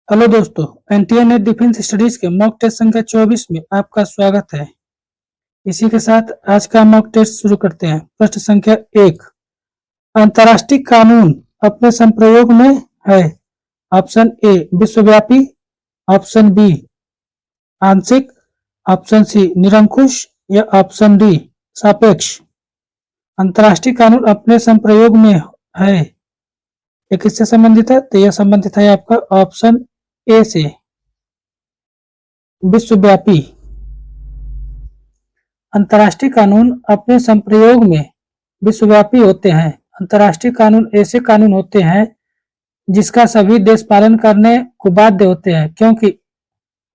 Hello दोस्तों, NTA net defence studies के mock test संख्या 24 में आपका स्वागत है। इसी के साथ आज का मॉक टेस्ट शुरू करते हैं। प्रश्न संख्या 1, अंतर्राष्ट्रीय कानून अपने संप्रयोग में है। ऑप्शन ए विश्वव्यापी, ऑप्शन बी आंशिक, ऑप्शन सी निरंकुश या ऑप्शन डी सापेक्ष। अंतर्राष्ट्रीय कानून अपने संप्रयोग में है, ये किससे संबंधित है? तो यह संबंधित है आपका ऑप्शन ए से, विश्वव्यापी। अंतर्राष्ट्रीय कानून अपने संप्रयोग में विश्वव्यापी होते हैं। अंतर्राष्ट्रीय कानून ऐसे कानून होते हैं जिसका सभी देश पालन करने को बाध्य होते हैं, क्योंकि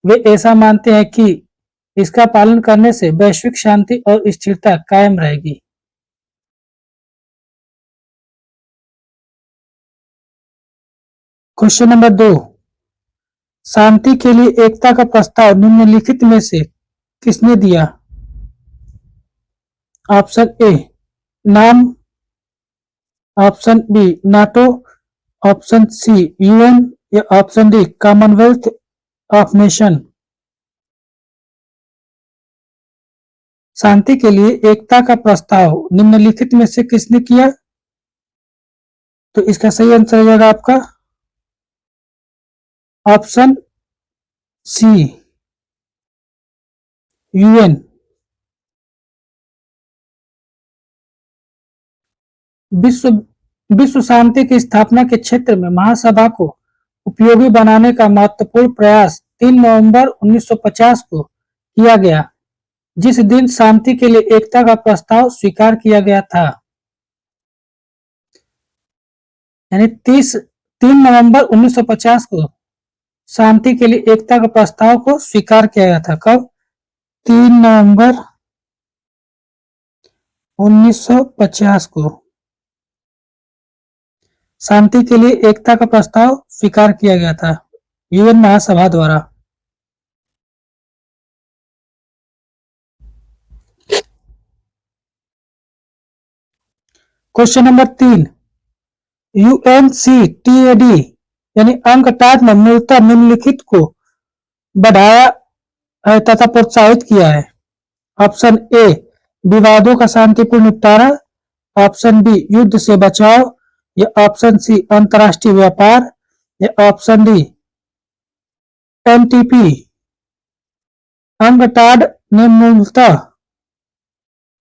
वे ऐसा मानते हैं कि इसका पालन करने से वैश्विक शांति और स्थिरता कायम रहेगी। क्वेश्चन नंबर 2, शांति के लिए एकता का प्रस्ताव निम्नलिखित में से किसने दिया? Option A NAM, option B NATO, option C UN या option D Commonwealth of nation. शांति के लिए एकता का प्रस्ताव निम्नलिखित में से किसने किया? तो इसका सही आंसर हो जाएगा आपका ऑप्शन सी यूएन। विश्व शांति की स्थापना के क्षेत्र में महासभा को उपयोगी बनाने का महत्वपूर्ण प्रयास 3 नवंबर 1950 को किया गया, जिस दिन शांति के लिए एकता का प्रस्ताव स्वीकार किया गया था। यानी 3 नवंबर 1950 को शांति के लिए एकता का प्रस्ताव को स्वीकार किया गया था। कब? 3 नवंबर 1950 को शांति के लिए एकता का प्रस्ताव स्वीकार किया गया था यूएन महासभा द्वारा। क्वेश्चन नंबर 3, यूएनसीटीएडी यानी अंकटाड ने मूलतः निम्नलिखित को बढ़ाया है तथा प्रोत्साहित किया है। ऑप्शन ए विवादों का शांतिपूर्ण निपटारा, ऑप्शन बी युद्ध से बचाव या ऑप्शन सी अंतर्राष्ट्रीय व्यापार या ऑप्शन डी एनटीपी। अंकटाड ने मूलतः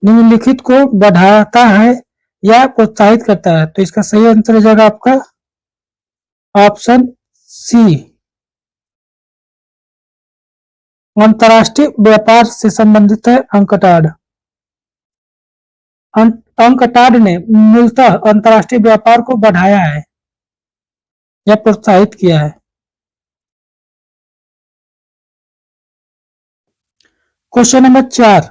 निम्नलिखित को बढ़ाता है या प्रोत्साहित करता है, तो इसका सही आंसर हो जाएगा आपका ऑप्शन सी अंतर्राष्ट्रीय व्यापार से संबंधित है अंकटाड। अंकटाड ने मूलतः अंतर्राष्ट्रीय व्यापार को बढ़ाया है या प्रोत्साहित किया है। क्वेश्चन नंबर 4,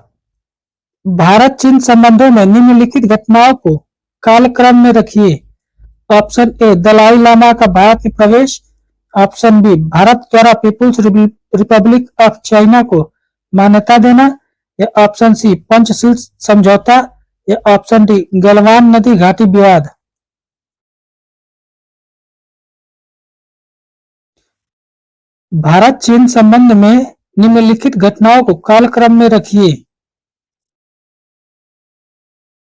भारत चीन संबंधों में निम्नलिखित घटनाओं को कालक्रम में रखिए। ऑप्शन ए दलाई लामा का भारत में प्रवेश, ऑप्शन बी भारत द्वारा पीपुल्स रिपब्लिक ऑफ चाइना को मान्यता देना या ऑप्शन सी पंचशील समझौता या ऑप्शन डी गलवान नदी घाटी विवाद। भारत चीन संबंध में निम्नलिखित घटनाओं को कालक्रम में रखिए,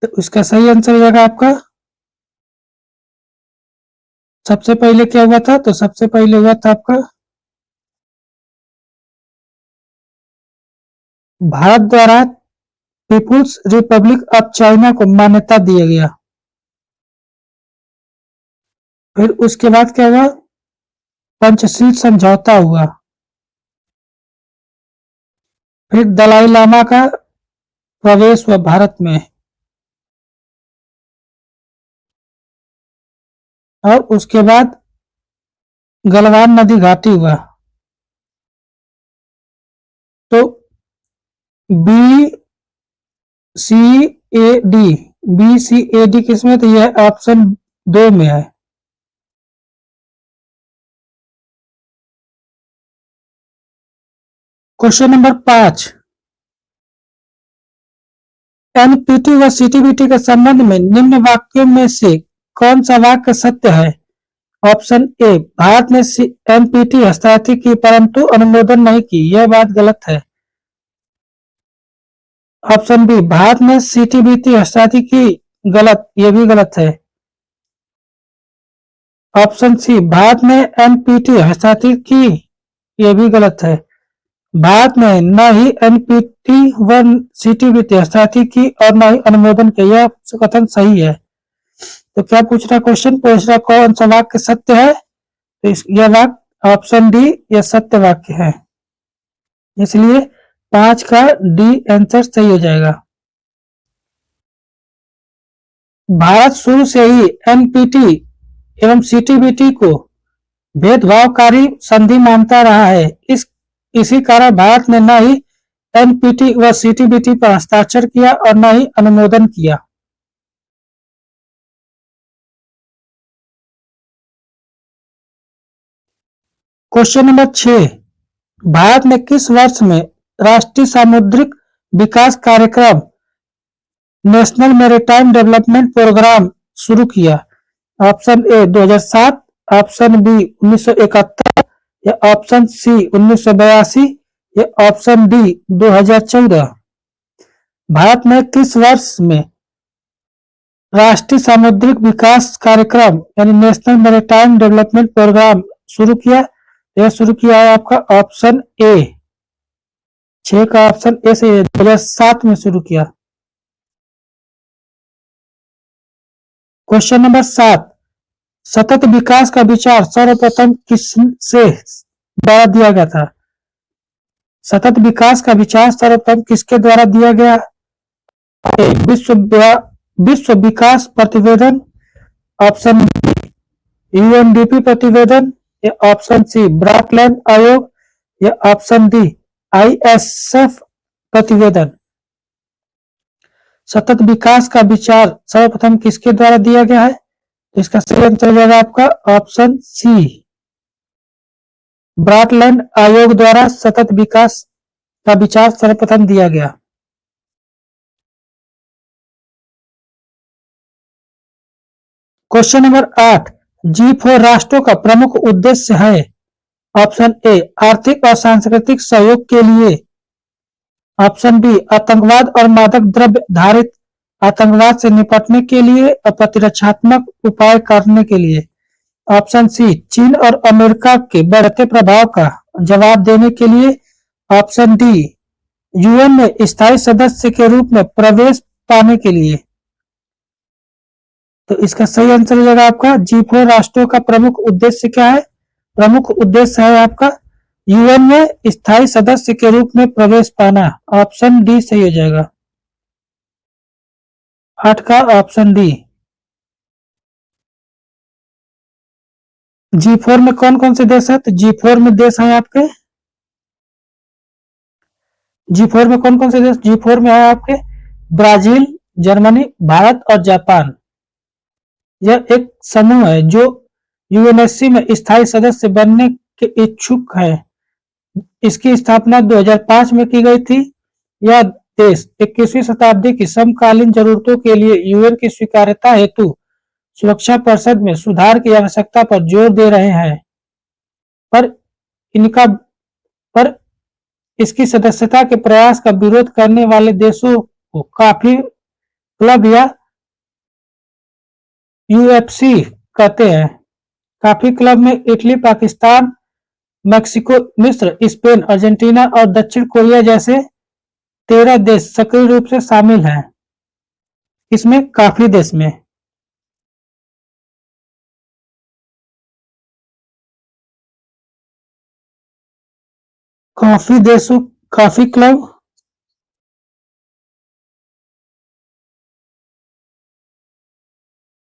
तो इसका सही आंसर हो जाएगा आपका सबसे पहले क्या हुआ था? तो सबसे पहले हुआ था आपका भारत द्वारा पीपुल्स रिपब्लिक ऑफ चाइना को मान्यता दिया गया। फिर उसके बाद क्या हुआ? पंचशील समझौता हुआ। फिर दलाई लामा का प्रवेश हुआ भारत में और उसके बाद गलवान नदी घाटी हुआ। तो बी सी ए डी किसमें? तो यह ऑप्शन 2 में है। क्वेश्चन नंबर 5, एनपीटी व सीटीबीटी के संबंध में निम्न वाक्यों में से कौन सा वाक्य सत्य है? ऑप्शन ए, भारत ने एनपीटी हस्ताक्षर की परंतु अनुमोदन नहीं की, यह बात गलत है। ऑप्शन बी, भारत ने सीटीबीटी हस्ताक्षर की, गलत, यह भी गलत है। ऑप्शन सी, भारत ने एनपीटी हस्ताक्षर की, यह भी गलत है। भारत ने न ही एनपीटी व सीटीबीटी हस्ताक्षर की और न ही अनुमोदन किया, यह कथन सही है। तो क्या पूछ रहा क्वेश्चन, पूछ रहा कौन सा वाक्य सत्य है, तो यह वाक्य ऑप्शन डी यह सत्य वाक्य है, इसलिए 5 का डी आंसर सही हो जाएगा। भारत शुरू से ही एनपीटी एवं सीटीबीटी को भेदभावकारी संधि मानता रहा है। इसी कारण भारत ने न ही एनपीटी व सीटीबीटी पर हस्ताक्षर किया और न ही अनुमोदन किया। क्वेश्चन नंबर 6, भारत ने किस वर्ष में राष्ट्रीय सामुद्रिक विकास कार्यक्रम नेशनल मैरीटाइम डेवलपमेंट प्रोग्राम शुरू किया? ऑप्शन ए 2007, ऑप्शन बी 1971, या ऑप्शन सी 1982, या ऑप्शन डी 2014। भारत ने किस वर्ष में राष्ट्रीय सामुद्रिक विकास कार्यक्रम यानी नेशनल मैरीटाइम डेवलपमेंट प्रोग्राम शुरू किया? यह शुरू किया है आपका ऑप्शन ए, 6 का ऑप्शन ए से 2007 में शुरू किया। क्वेश्चन नंबर 7, सतत विकास का विचार सर्वप्रथम किससे द्वारा दिया गया था? सतत विकास का विचार सर्वप्रथम किसके द्वारा दिया गया? विश्व विकास प्रतिवेदन, ऑप्शन बी यूएनडीपी प्रतिवेदन, या ऑप्शन सी ब्राटलैंड आयोग, या ऑप्शन डी आईएसएफ प्रतिवेदन। सतत विकास का विचार सर्वप्रथम किसके द्वारा दिया गया है? तो इसका सही आंसर हो जाएगा आपका ऑप्शन सी, ब्राटलैंड आयोग द्वारा सतत विकास का विचार सर्वप्रथम दिया गया। क्वेश्चन नंबर 8, G4 राष्ट्रों का प्रमुख उद्देश्य है? ऑप्शन ए, आर्थिक और सांस्कृतिक सहयोग के लिए, ऑप्शन बी, आतंकवाद और मादक द्रव्य धारित आतंकवाद से निपटने के लिए और प्रतिरक्षात्मक उपाय करने के लिए, ऑप्शन सी, चीन और अमेरिका के बढ़ते प्रभाव का जवाब देने के लिए, ऑप्शन डी, यूएन में स्थायी सदस्य के रूप में प्रवेश पाने के लिए। तो इसका सही आंसर हो जाएगा आपका G4 राष्ट्रों का प्रमुख उद्देश्य क्या है? प्रमुख उद्देश्य है आपका यूएन में स्थायी सदस्य के रूप में प्रवेश पाना, ऑप्शन डी सही हो जाएगा, 8 का ऑप्शन डी। G4 में कौन कौन से देश है? तो G4 में देश है आपके, G4 में कौन कौन से देश G4 में है आपके? ब्राजील, जर्मनी, भारत और जापान। यह एक समूह है जो यूएनएससी में स्थायी सदस्य बनने के इच्छुक है। इसकी स्थापना 2005 में की गई थी। यह देश 21वीं शताब्दी की समकालीन जरूरतों के लिए यूएन की स्वीकार्यता हेतु सुरक्षा परिषद में सुधार की आवश्यकता पर जोर दे रहे हैं, पर इसकी सदस्यता के प्रयास का विरोध करने वाले देशों को काफी क्लब या यूएफसी कहते हैं। काफी क्लब में इटली, पाकिस्तान, मेक्सिको, मिस्र, स्पेन, अर्जेंटीना और दक्षिण कोरिया जैसे 13 देश सक्रिय रूप से शामिल हैं। इसमें काफी देश में काफी देशों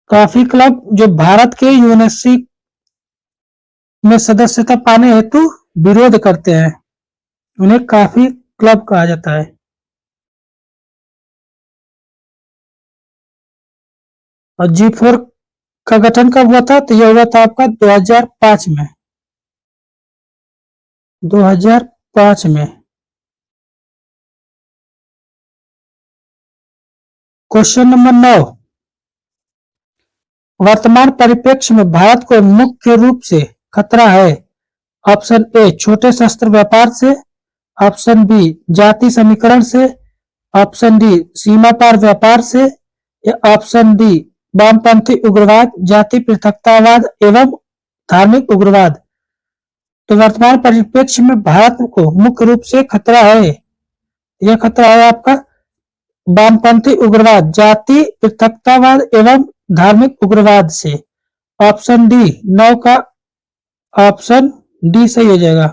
काफी क्लब जो भारत के यूएनएससी में सदस्यता पाने हेतु विरोध करते हैं, उन्हें काफी क्लब कहा जाता है। और G4 का गठन कब हुआ था? तो यह हुआ था आपका 2005 में, 2005 में। क्वेश्चन नंबर 9, वर्तमान परिप्रेक्ष्य में भारत को मुख्य रूप से खतरा है। ऑप्शन ए छोटे शस्त्र व्यापार से, ऑप्शन बी जाति समीकरण से, ऑप्शन डी सीमा पार व्यापार से, या ऑप्शन डी वामपंथी उग्रवाद, जाति पृथकतावाद एवं धार्मिक उग्रवाद। तो वर्तमान परिप्रेक्ष्य में भारत को मुख्य रूप से खतरा है, यह खतरा है आपका वामपंथी उग्रवाद, जाति पृथकतावाद एवं धार्मिक उग्रवाद से। ऑप्शन डी 9 का ऑप्शन डी सही हो जाएगा।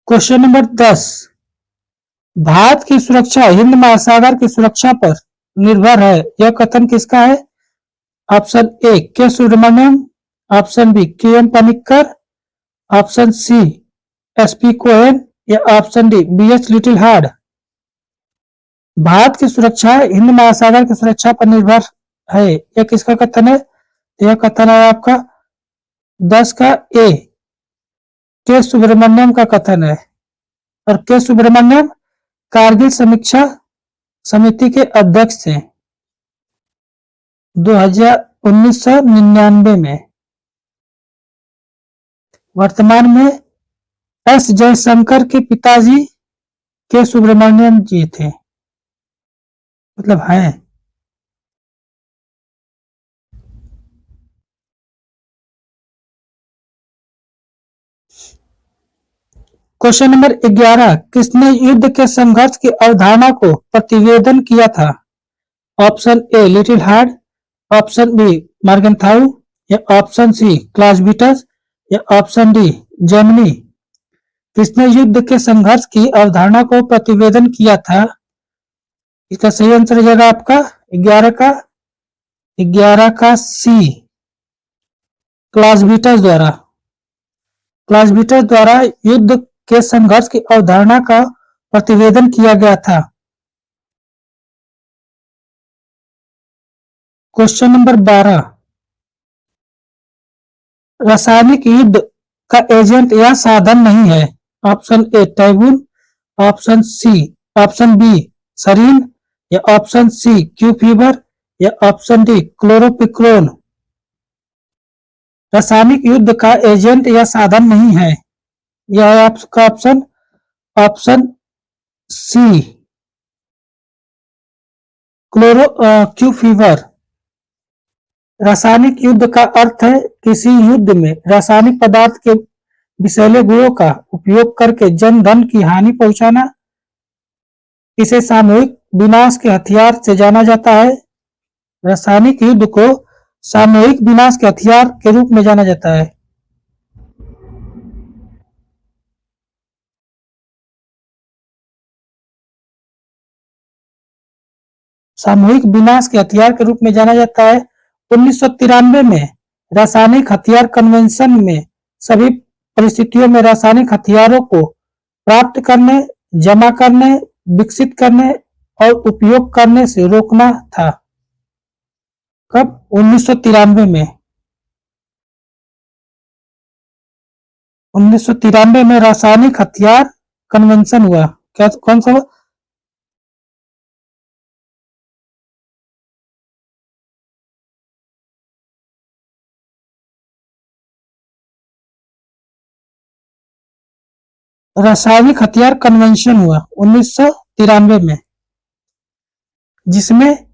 क्वेश्चन नंबर 10, भारत की सुरक्षा हिंद महासागर की सुरक्षा पर निर्भर है, यह कथन किसका है? Option A K Subrahmanyam, option B K M Panikkar, option C S P Cohen, या option D B H Liddell Hart. Bharat की सुरक्षा हिंद महासागर की सुरक्षा पर निर्भर है, यह किसका कथन है? यह कथन है आपका 10 का ए के सुब्रमण्यम का कथन है। और के सुब्रमण्यम कारगिल समीक्षा समिति के अध्यक्ष थे 1999 में। वर्तमान में एस जयशंकर के पिताजी के सुब्रमण्यम जी थे, मतलब हैं। क्वेश्चन नंबर 11, किसने युद्ध के संघर्ष की अवधारणा को प्रतिवेदन किया था? Option A Liddell Hart, option B Morgenthau, या ऑप्शन सी क्लाउज़विट्ज़, या ऑप्शन डी जेमिनी। किसने युद्ध के संघर्ष की अवधारणा को प्रतिवेदन किया था? इसका सही आंसर हो जाएगा आपका 11 का सी क्लाउज़विट्ज़ द्वारा। क्लाउज़विट्ज़ द्वारा युद्ध के संघर्ष की अवधारणा का प्रतिवेदन किया गया था। क्वेश्चन नंबर 12, रासायनिक युद्ध का एजेंट या साधन नहीं है। Option A tabun, option B sarin, या ऑप्शन सी क्यू फीवर, या ऑप्शन डी क्लोरोपिक्रोन। रासायनिक युद्ध का एजेंट या साधन नहीं है, यह है आपका ऑप्शन सी क्यू फीवर। रासायनिक युद्ध का अर्थ है किसी युद्ध में रासायनिक पदार्थ के विषैले गुणों का उपयोग करके जन धन की हानि पहुंचाना। इसे सामूहिक विनाश के हथियार से जाना जाता है। रासायनिक युद्ध को सामूहिक विनाश के हथियार के रूप में जाना जाता है। सामूहिक विनाश के हथियार के रूप में जाना जाता है। 1993 में रासायनिक हथियार कन्वेंशन में सभी परिस्थितियों में रासायनिक हथियारों को प्राप्त करने, जमा करने, विकसित करने और उपयोग करने से रोकना था। कब? 1993 में। 1993 में रासायनिक हथियार कन्वेंशन हुआ। क्या कौन सा? रासायनिक हथियार कन्वेंशन हुआ 1993 में, जिसमें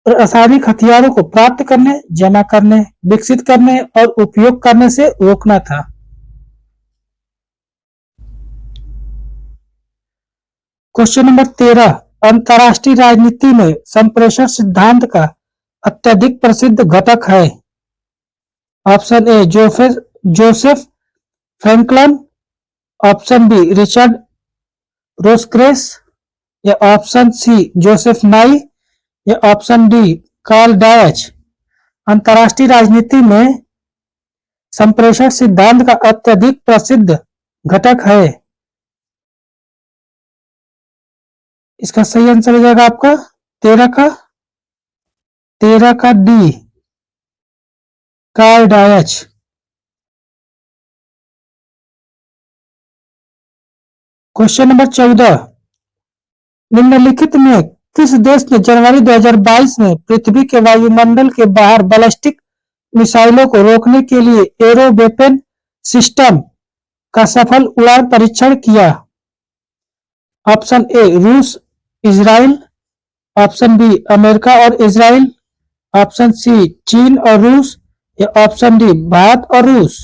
रासायनिक हथियारों को प्राप्त करने, जमा करने, विकसित करने और उपयोग करने से रोकना था। क्वेश्चन नंबर 13, अंतरराष्ट्रीय राजनीति में संप्रेषण सिद्धांत का अत्यधिक प्रसिद्ध घटक है। Option A Joseph Franklin, option B Richard Rosecrance, या ऑप्शन सी जोसेफ नाई, या ऑप्शन डी कार्ल डायच। अंतरराष्ट्रीय राजनीति में संप्रेषण सिद्धांत का अत्यधिक प्रसिद्ध घटक है। इसका सही आंसर हो जाएगा आपका 13 का D Karl Deutsche. Question number 14, निम्नलिखित में किस देश ने जनवरी 2022 में पृथ्वी के वायुमंडल के बाहर बैलिस्टिक मिसाइलों को रोकने के लिए एरो वेपन सिस्टम का सफल उड़ान परीक्षण किया? ऑप्शन ए रूस, इजराइल, ऑप्शन बी अमेरिका और इजराइल, ऑप्शन सी चीन और रूस, या ऑप्शन डी भारत और रूस।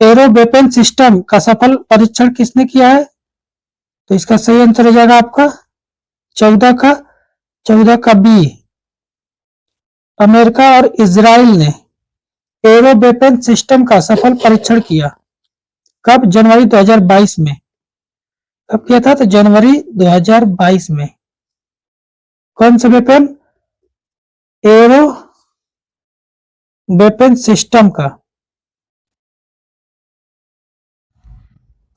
एरो वेपन सिस्टम का सफल परीक्षण किसने किया है? तो इसका सही आंसर हो जाएगा आपका 14 का बी, अमेरिका और इजराइल ने एरो वेपन सिस्टम का सफल परीक्षण किया। कब? जनवरी 2022 में। कब किया था? तो जनवरी 2022 में। कौन सा वेपन? एरो वेपन सिस्टम का।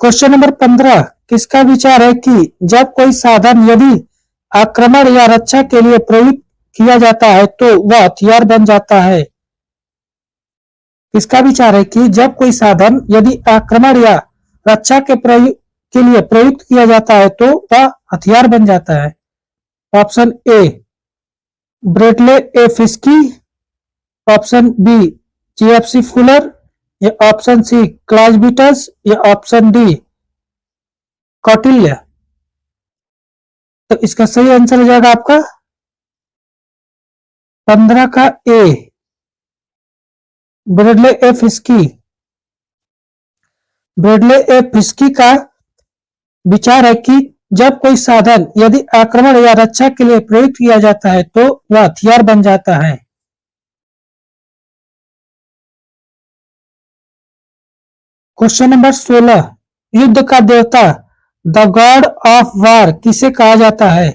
क्वेश्चन नंबर 15, किसका विचार है कि जब कोई साधन यदि आक्रमण या रक्षा के लिए प्रयुक्त किया जाता है तो वह हथियार बन जाता है? किसका विचार है कि जब कोई साधन यदि आक्रमण या रक्षा के लिए प्रयुक्त किया जाता है तो वह हथियार बन जाता है? Option A Bradley A Fiske, option B J F C Fuller, या ऑप्शन सी क्लाइसबिटस, या ऑप्शन डी कौटिल्य। तो इसका सही आंसर हो जाएगा आपका 15 का ए, ब्रेडले ए फिस्की। ब्रेडले ए फिस्की का विचार है कि जब कोई साधन यदि आक्रमण या रक्षा के लिए प्रयुक्त किया जाता है तो वह हथियार बन जाता है। क्वेश्चन नंबर 16, युद्ध का देवता द गॉड ऑफ वॉर किसे कहा जाता है?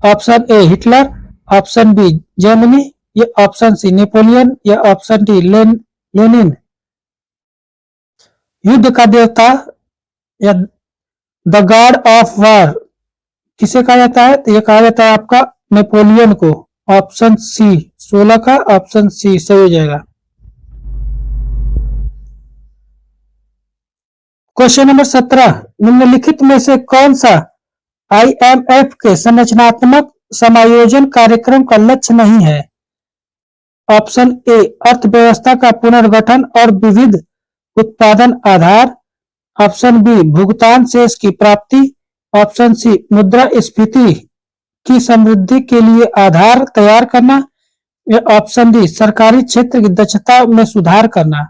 Option A Hitler, option B Germany, या ऑप्शन सी नेपोलियन, या ऑप्शन डी लेनिन। युद्ध का देवता या द गॉड ऑफ वॉर किसे कहा जाता है? तो यह कहा जाता है आपका नेपोलियन को। ऑप्शन सी 16 का ऑप्शन सी सही हो जाएगा। क्वेश्चन नंबर 17, निम्नलिखित में से कौन सा आईएमएफ के संरचनात्मक समायोजन कार्यक्रम का लक्ष्य नहीं है? ऑप्शन ए अर्थव्यवस्था का पुनर्गठन और विविध उत्पादन आधार, ऑप्शन बी भुगतान शेष की प्राप्ति, ऑप्शन सी मुद्रास्फीति की समृद्धि के लिए आधार तैयार करना, या ऑप्शन डी सरकारी क्षेत्र की दक्षता में सुधार करना।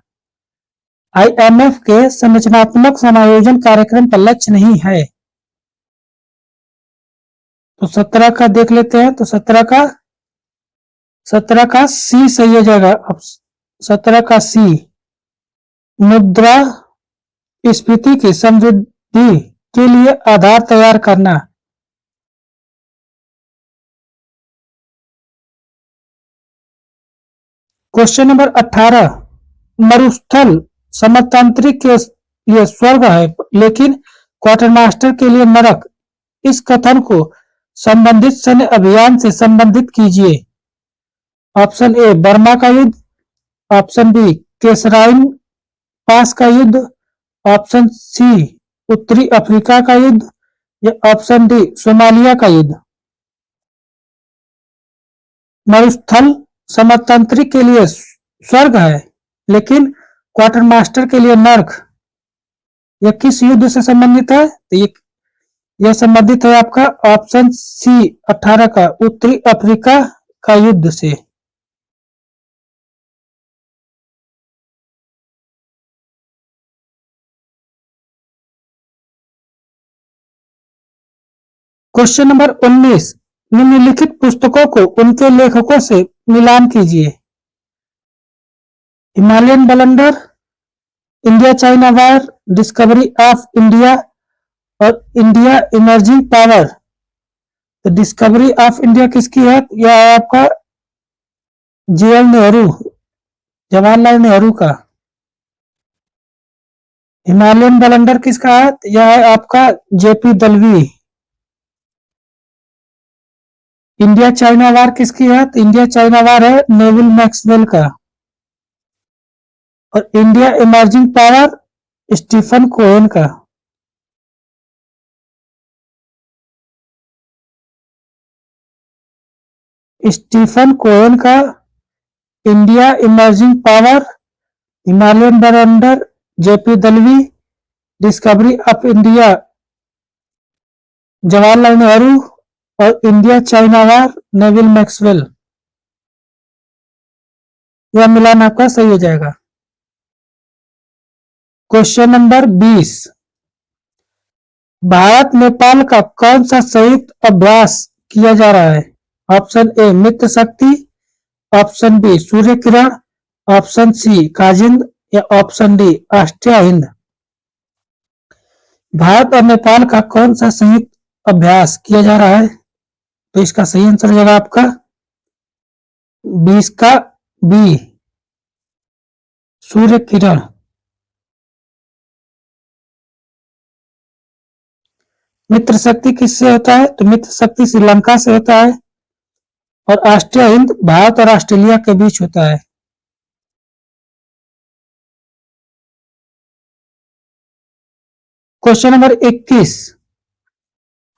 आईएमएफ के संरचनात्मक समायोजन कार्यक्रम का लक्ष्य नहीं है। तो 17 का देख लेते हैं। तो 17 का सी सही हो जाएगा। अब 17 का सी, मुद्रा स्फीति की समृद्धि के लिए आधार तैयार करना। क्वेश्चन नंबर 18, मरुस्थल समतंत्री के लिए स्वर्ग है लेकिन क्वार्टरमास्टर के लिए नरक, इस कथन को संबंधित सैन्य अभियान से संबंधित कीजिए। ऑप्शन ए बर्मा का युद्ध, ऑप्शन बी केसराइन पास का युद्ध, ऑप्शन सी उत्तरी अफ्रीका का युद्ध, या ऑप्शन डी सोमालिया का युद्ध। मरुस्थल समतंत्री के लिए स्वर्ग है लेकिन क्वार्टर मास्टर के लिए नर्क, यह किस युद्ध से संबंधित है? तो यह संबंधित है आपका ऑप्शन सी 18 का उत्तरी अफ्रीका का युद्ध से। क्वेश्चन नंबर 19, निम्नलिखित पुस्तकों को उनके लेखकों से मिलान कीजिए। Himalayan blunder, India China war, discovery of India, और इंडिया इमर्जिंग पावर। तो डिस्कवरी ऑफ इंडिया किसकी है? यह है आपका जेएल नेहरू, जवाहरलाल नेहरू का। हिमालयन बलंडर किसका है? यह है आपका जेपी दलवी। इंडिया चाइना वार किसकी है? तो इंडिया चाइना वार है नेविल मैक्सवेल का। और India emerging power Stephen Cohen का। स्टीफन कोहेन का India emerging power, Himalayan blunder, J P Dalvi, discovery of India, Jawaharlal Nehru और India China war, Neville Maxwell. यह मिलान आपका सही हो जाएगा। क्वेश्चन नंबर 20, भारत नेपाल का कौन सा संयुक्त अभ्यास किया जा रहा है? ऑप्शन ए मित्र शक्ति, option B Surya Kiran, option C Kazind या option D Austria Hind. Bharat और नेपाल का कौन सा संयुक्त अभ्यास किया जा रहा है? तो इसका सही आंसर हो जाएगा आपका 20 का बी, सूर्य किरण। मित्र शक्ति किससे होता है? तो मित्र शक्ति श्रीलंका से होता है और ऑस्ट्रिया हिंद भारत और ऑस्ट्रेलिया के बीच होता है। क्वेश्चन नंबर 21,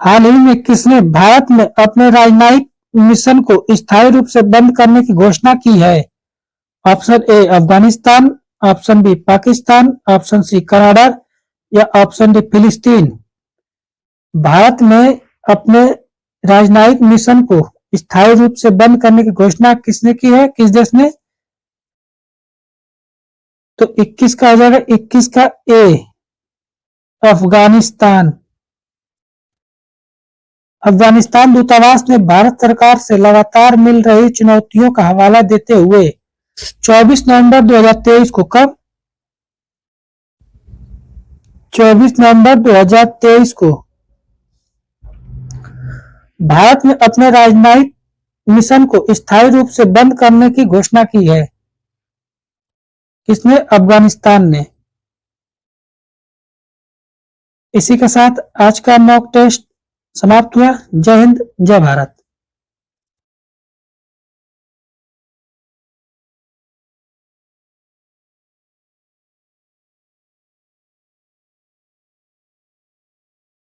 हाल ही में किसने भारत में अपने राजनयिक मिशन को स्थायी रूप से बंद करने की घोषणा की है? Option A Afghanistan, option B Pakistan, option C Canada या ऑप्शन डी फिलिस्तीन। भारत में अपने राजनयिक मिशन को स्थायी रूप से बंद करने की घोषणा किसने की है? किस देश ने? तो 21 का हो जाएगा 21 का ए, अफगानिस्तान। अफगानिस्तान दूतावास ने भारत सरकार से लगातार मिल रही चुनौतियों का हवाला देते हुए 24 नवंबर 2023 को कब? 24 नवंबर 2023 को भारत में अपने राजनयिक मिशन को स्थायी रूप से बंद करने की घोषणा की है। किसने? अफगानिस्तान ने। इसी के साथ आज का मॉक टेस्ट समाप्त हुआ। जय हिंद, जय भारत।